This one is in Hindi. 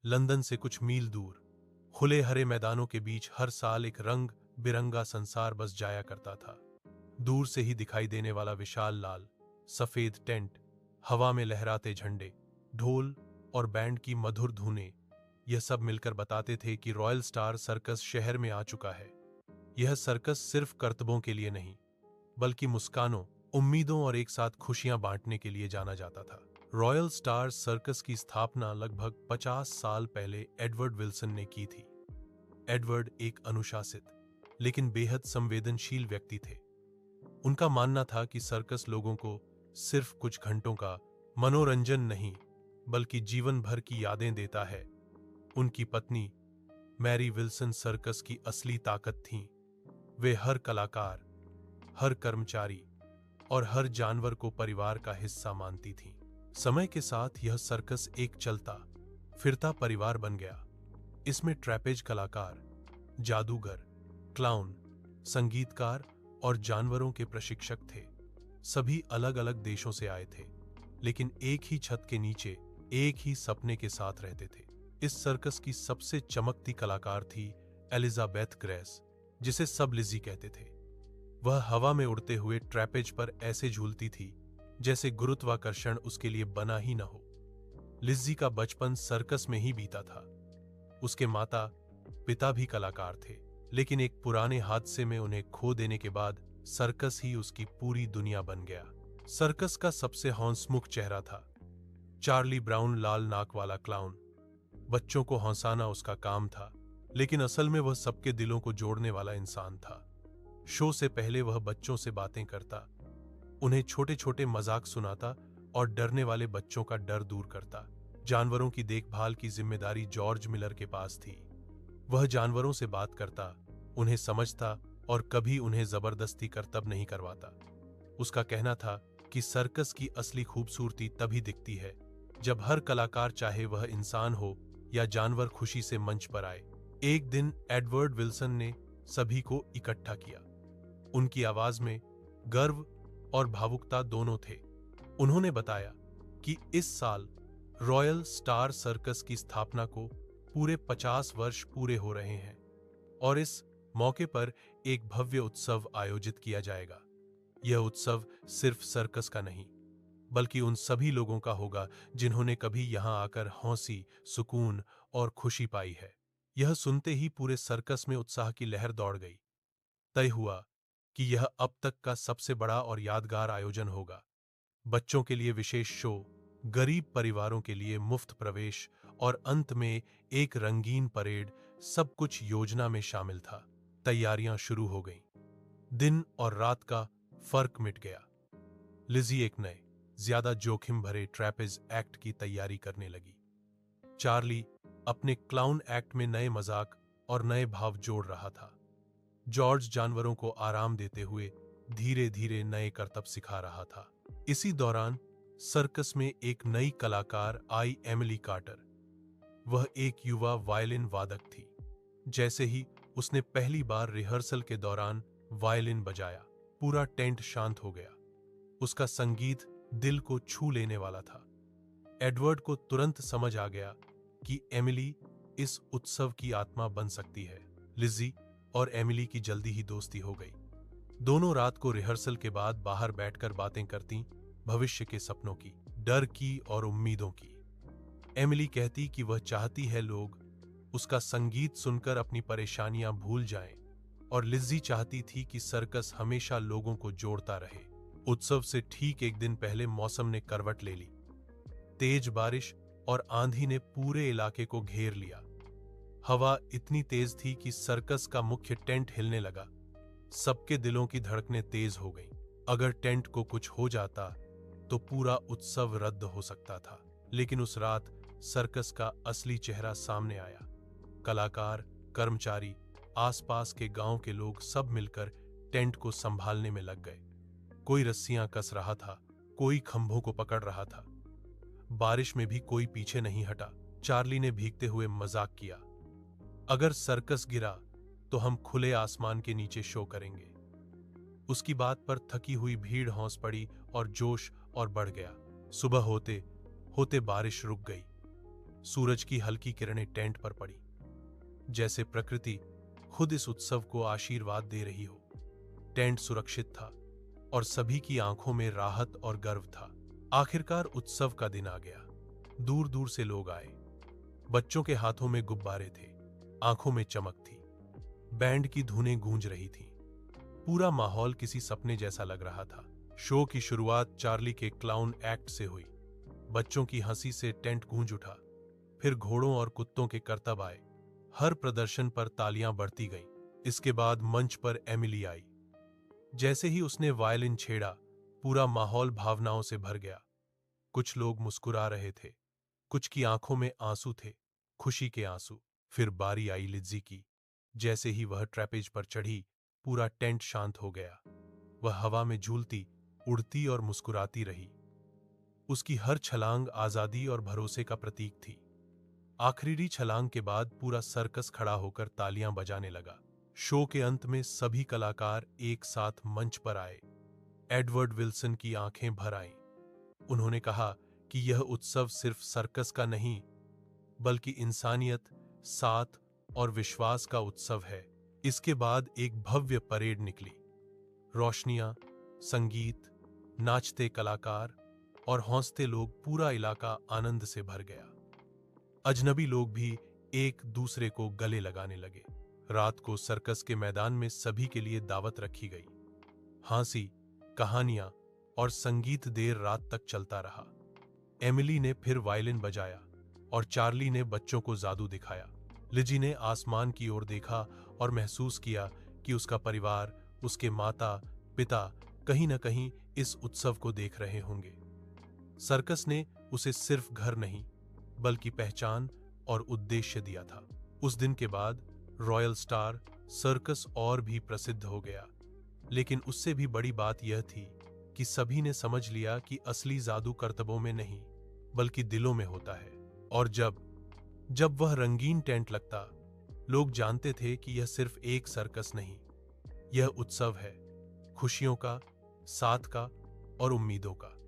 लंदन से कुछ मील दूर खुले हरे मैदानों के बीच हर साल एक रंग बिरंगा संसार बस जाया करता था। दूर से ही दिखाई देने वाला विशाल लाल सफेद टेंट, हवा में लहराते झंडे, ढोल और बैंड की मधुर धुनें, यह सब मिलकर बताते थे कि रॉयल स्टार सर्कस शहर में आ चुका है। यह सर्कस सिर्फ करतबों के लिए नहीं, बल्कि मुस्कानों, उम्मीदों और एक साथ खुशियां बांटने के लिए जाना जाता था। रॉयल स्टार सर्कस की स्थापना लगभग 50 साल पहले एडवर्ड विल्सन ने की थी। एडवर्ड एक अनुशासित लेकिन बेहद संवेदनशील व्यक्ति थे। उनका मानना था कि सर्कस लोगों को सिर्फ कुछ घंटों का मनोरंजन नहीं, बल्कि जीवन भर की यादें देता है। उनकी पत्नी मैरी विल्सन सर्कस की असली ताकत थीं। वे हर कलाकार, हर कर्मचारी और हर जानवर को परिवार का हिस्सा मानती थीं। समय के साथ यह सर्कस एक चलता फिरता परिवार बन गया। इसमें ट्रैपेज कलाकार, जादूगर, क्लाउन, संगीतकार और जानवरों के प्रशिक्षक थे। सभी अलग अलग देशों से आए थे, लेकिन एक ही छत के नीचे एक ही सपने के साथ रहते थे। इस सर्कस की सबसे चमकती कलाकार थी एलिजाबेथ ग्रेस, जिसे सब लिज़ी कहते थे। वह हवा में उड़ते हुए ट्रैपेज पर ऐसे झूलती थी जैसे गुरुत्वाकर्षण उसके लिए बना ही न हो। लिज़ी का बचपन सर्कस में ही बीता था। उसके माता पिता भी कलाकार थे, लेकिन एक पुराने हादसे में उन्हें खो देने के बाद सर्कस ही उसकी पूरी दुनिया बन गया। सर्कस का सबसे हंसमुख चेहरा था चार्ली ब्राउन, लाल नाक वाला क्लाउन। बच्चों को हंसाना उसका काम था, लेकिन असल में वह सबके दिलों को जोड़ने वाला इंसान था। शो से पहले वह बच्चों से बातें करता, उन्हें छोटे छोटे मजाक सुनाता और डरने वाले बच्चों का डर दूर करता। जानवरों की देखभाल की जिम्मेदारी जॉर्ज मिलर के पास थी। वह जानवरों से बात करता, उन्हें समझता और कभी उन्हें जबरदस्ती करतब नहीं करवाता। उसका कहना था कि सर्कस की असली खूबसूरती तभी दिखती है जब हर कलाकार, चाहे वह इंसान हो या जानवर, खुशी से मंच पर आए। एक दिन एडवर्ड विल्सन ने सभी को इकट्ठा किया। उनकी आवाज में गर्व और भावुकता दोनों थे। उन्होंने बताया कि इस साल रॉयल स्टार सर्कस की स्थापना को पूरे 50 वर्ष पूरे हो रहे हैं और इस मौके पर एक भव्य उत्सव आयोजित किया जाएगा। यह उत्सव सिर्फ सर्कस का नहीं, बल्कि उन सभी लोगों का होगा जिन्होंने कभी यहां आकर हंसी, सुकून और खुशी पाई है। यह सुनते ही पूरे सर्कस में उत्साह की लहर दौड़ गई। तय हुआ कि यह अब तक का सबसे बड़ा और यादगार आयोजन होगा। बच्चों के लिए विशेष शो, गरीब परिवारों के लिए मुफ्त प्रवेश और अंत में एक रंगीन परेड, सब कुछ योजना में शामिल था। तैयारियां शुरू हो गईं। दिन और रात का फर्क मिट गया। लिज़ी एक नए, ज्यादा जोखिम भरे ट्रैपेज एक्ट की तैयारी करने लगी। चार्ली अपने क्लाउन एक्ट में नए मजाक और नए भाव जोड़ रहा था। जॉर्ज जानवरों को आराम देते हुए धीरे धीरे नए करतब सिखा रहा था। इसी दौरान सर्कस में एक नई कलाकार आई, एमिली कार्टर। वह एक युवा वायलिन वादक थी। जैसे ही उसने पहली बार रिहर्सल के दौरान वायलिन बजाया, पूरा टेंट शांत हो गया। उसका संगीत दिल को छू लेने वाला था। एडवर्ड को तुरंत समझ आ गया कि एमिली इस उत्सव की आत्मा बन सकती है। लिज़ी और एमिली की जल्दी ही दोस्ती हो गई। दोनों रात को रिहर्सल के बाद बाहर बैठकर बातें करती, भविष्य के सपनों की, डर की और उम्मीदों की। एमिली कहती कि वह चाहती है लोग उसका संगीत सुनकर अपनी परेशानियां भूल जाएं, और लिज़ी चाहती थी कि सर्कस हमेशा लोगों को जोड़ता रहे। उत्सव से ठीक एक दिन पहले मौसम ने करवट ले ली। तेज बारिश और आंधी ने पूरे इलाके को घेर लिया। हवा इतनी तेज थी कि सर्कस का मुख्य टेंट हिलने लगा। सबके दिलों की धड़कनें तेज हो गईं। अगर टेंट को कुछ हो जाता तो पूरा उत्सव रद्द हो सकता था। लेकिन उस रात सर्कस का असली चेहरा सामने आया। कलाकार, कर्मचारी, आसपास के गांव के लोग सब मिलकर टेंट को संभालने में लग गए। कोई रस्सियां कस रहा था, कोई खंभों को पकड़ रहा था। बारिश में भी कोई पीछे नहीं हटा। चार्ली ने भीगते हुए मजाक किया, अगर सर्कस गिरा तो हम खुले आसमान के नीचे शो करेंगे। उसकी बात पर थकी हुई भीड़ हौस पड़ी और जोश और बढ़ गया। सुबह होते होते बारिश रुक गई। सूरज की हल्की किरणें टेंट पर पड़ी, जैसे प्रकृति खुद इस उत्सव को आशीर्वाद दे रही हो। टेंट सुरक्षित था और सभी की आंखों में राहत और गर्व था। आखिरकार उत्सव का दिन आ गया। दूर दूर से लोग आए। बच्चों के हाथों में गुब्बारे थे, आंखों में चमक थी, बैंड की धुनें गूंज रही थीं। पूरा माहौल किसी सपने जैसा लग रहा था। शो की शुरुआत चार्ली के क्लाउन एक्ट से हुई। बच्चों की हंसी से टेंट गूंज उठा। फिर घोड़ों और कुत्तों के करतब आए। हर प्रदर्शन पर तालियां बढ़ती गईं। इसके बाद मंच पर एमिली आई। जैसे ही उसने वायलिन छेड़ा, पूरा माहौल भावनाओं से भर गया। कुछ लोग मुस्कुरा रहे थे, कुछ की आंखों में आंसू थे, खुशी के आंसू। फिर बारी आई लिज्जी की। जैसे ही वह ट्रेपेज पर चढ़ी, पूरा टेंट शांत हो गया। वह हवा में झूलती, उड़ती और मुस्कुराती रही। उसकी हर छलांग आजादी और भरोसे का प्रतीक थी। आखिरी छलांग के बाद पूरा सर्कस खड़ा होकर तालियां बजाने लगा। शो के अंत में सभी कलाकार एक साथ मंच पर आए। एडवर्ड विल्सन की आंखें भर आईं। उन्होंने कहा कि यह उत्सव सिर्फ सर्कस का नहीं, बल्कि इंसानियत, साथ और विश्वास का उत्सव है। इसके बाद एक भव्य परेड निकली। रोशनियां, संगीत, नाचते कलाकार और हौंसते लोग, पूरा इलाका आनंद से भर गया। अजनबी लोग भी एक दूसरे को गले लगाने लगे। रात को सर्कस के मैदान में सभी के लिए दावत रखी गई। हंसी, कहानियां और संगीत देर रात तक चलता रहा। एमिली ने फिर वायलिन बजाया और चार्ली ने बच्चों को जादू दिखाया। लिजी ने आसमान की ओर देखा और महसूस किया कि उसका परिवार, उसके माता पिता कहीं न कहीं इस उत्सव को देख रहे होंगे। सर्कस ने उसे सिर्फ घर नहीं, बल्कि पहचान और उद्देश्य दिया था। उस दिन के बाद रॉयल स्टार सर्कस और भी प्रसिद्ध हो गया। लेकिन उससे भी बड़ी बात यह थी कि सभी ने समझ लिया कि असली जादू करतबों में नहीं, बल्कि दिलों में होता है। और जब वह रंगीन टेंट लगता, लोग जानते थे कि यह सिर्फ एक सर्कस नहीं, यह उत्सव है, खुशियों का, साथ का और उम्मीदों का।